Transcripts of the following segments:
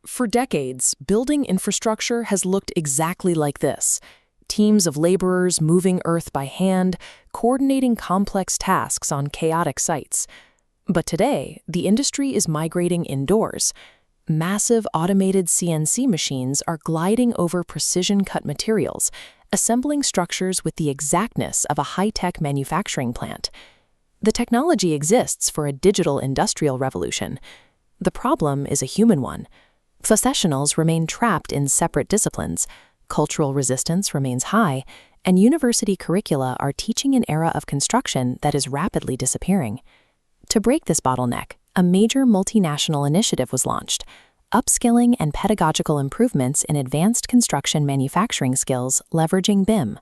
For decades, building infrastructure has looked exactly like this. Teams of laborers moving earth by hand, coordinating complex tasks on chaotic sites. But today, the industry is migrating indoors. Massive automated CNC machines are gliding over precision-cut materials, assembling structures with the exactness of a high-tech manufacturing plant. The technology exists for a digital industrial revolution. The problem is a human one. Professionals remain trapped in separate disciplines, cultural resistance remains high, and university curricula are teaching an era of construction that is rapidly disappearing. To break this bottleneck, a major multinational initiative was launched, Upskilling and Pedagogical Improvements in Advanced Construction Manufacturing Skills Leveraging BIM.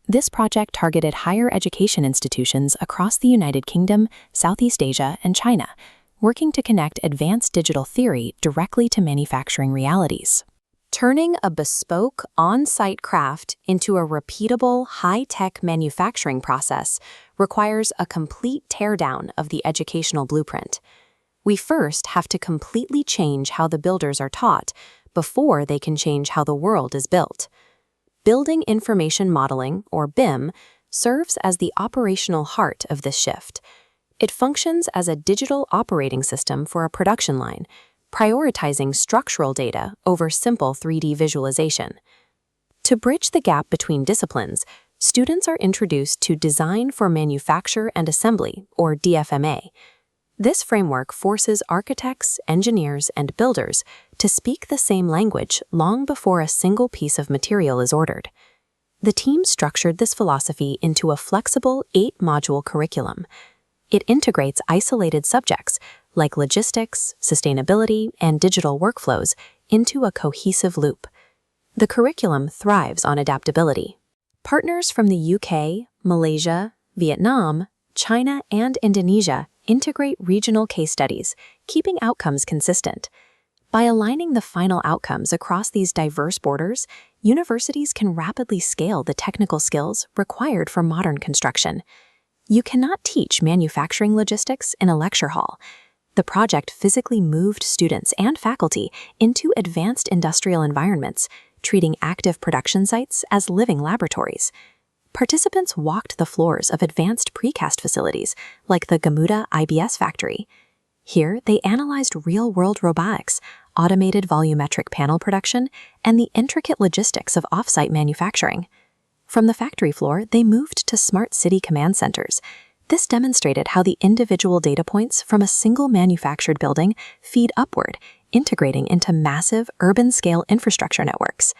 This project targeted higher education institutions across the United Kingdom, Southeast Asia, and China, working to connect advanced digital theory directly to manufacturing realities. Turning a bespoke, on-site craft into a repeatable, high-tech manufacturing process requires a complete teardown of the educational blueprint. We first have to completely change how the builders are taught before they can change how the world is built. Building Information Modeling, or BIM, serves as the operational heart of this shift. It functions as a digital operating system for a production line, prioritizing structural data over simple 3D visualization. To bridge the gap between disciplines, students are introduced to Design for Manufacture and Assembly, or DFMA. This framework forces architects, engineers, and builders to speak the same language long before a single piece of material is ordered. The team structured this philosophy into a flexible 8-module curriculum. It integrates isolated subjects like logistics, sustainability, and digital workflows into a cohesive loop. The curriculum thrives on adaptability. Partners from the UK, Malaysia, Vietnam, China, and Indonesia integrate regional case studies, keeping outcomes consistent. By aligning the final outcomes across these diverse borders, universities can rapidly scale the technical skills required for modern construction. You cannot teach manufacturing logistics in a lecture hall. The project physically moved students and faculty into advanced industrial environments, treating active production sites as living laboratories. Participants walked the floors of advanced precast facilities like the Gamuda IBS factory. Here, they analyzed real-world robotics, automated volumetric panel production, and the intricate logistics of off-site manufacturing. From the factory floor, they moved to smart city command centers. This demonstrated how the individual data points from a single manufactured building feed upward, integrating into massive urban-scale infrastructure networks.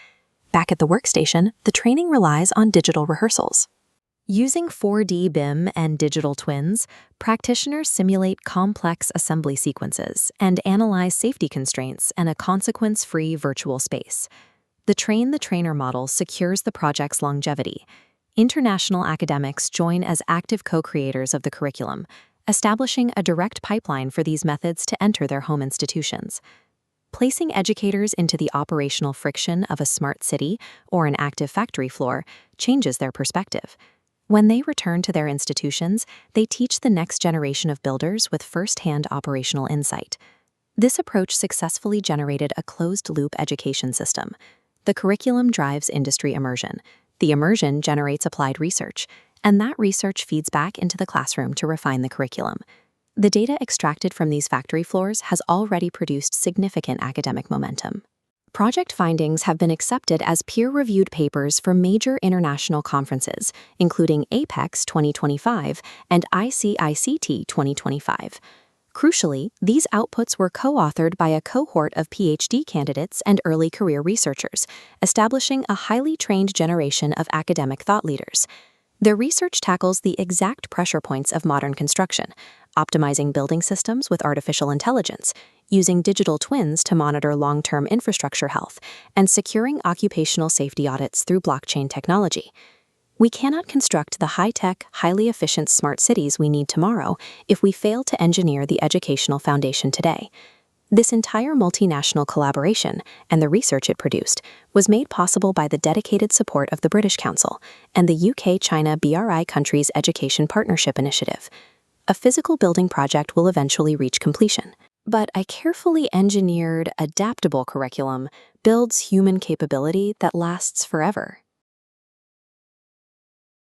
Back at the workstation, the training relies on digital rehearsals. Using 4D BIM and digital twins, practitioners simulate complex assembly sequences and analyze safety constraints in a consequence-free virtual space. The train-the-trainer model secures the project's longevity. International academics join as active co-creators of the curriculum, establishing a direct pipeline for these methods to enter their home institutions. Placing educators into the operational friction of a smart city or an active factory floor changes their perspective. When they return to their institutions, they teach the next generation of builders with first-hand operational insight. This approach successfully generated a closed-loop education system. The curriculum drives industry immersion. The immersion generates applied research, and that research feeds back into the classroom to refine the curriculum. The data extracted from these factory floors has already produced significant academic momentum. Project findings have been accepted as peer-reviewed papers for major international conferences, including APEX 2025 and ICICT 2025. Crucially, these outputs were co-authored by a cohort of PhD candidates and early career researchers, establishing a highly trained generation of academic thought leaders. Their research tackles the exact pressure points of modern construction, optimizing building systems with artificial intelligence, using digital twins to monitor long-term infrastructure health, and securing occupational safety audits through blockchain technology. We cannot construct the high-tech, highly efficient smart cities we need tomorrow if we fail to engineer the educational foundation today. This entire multinational collaboration, and the research it produced, was made possible by the dedicated support of the British Council and the UK-China BRI Countries Education Partnership Initiative. A physical building project will eventually reach completion, But a carefully engineered, adaptable curriculum builds human capability that lasts forever.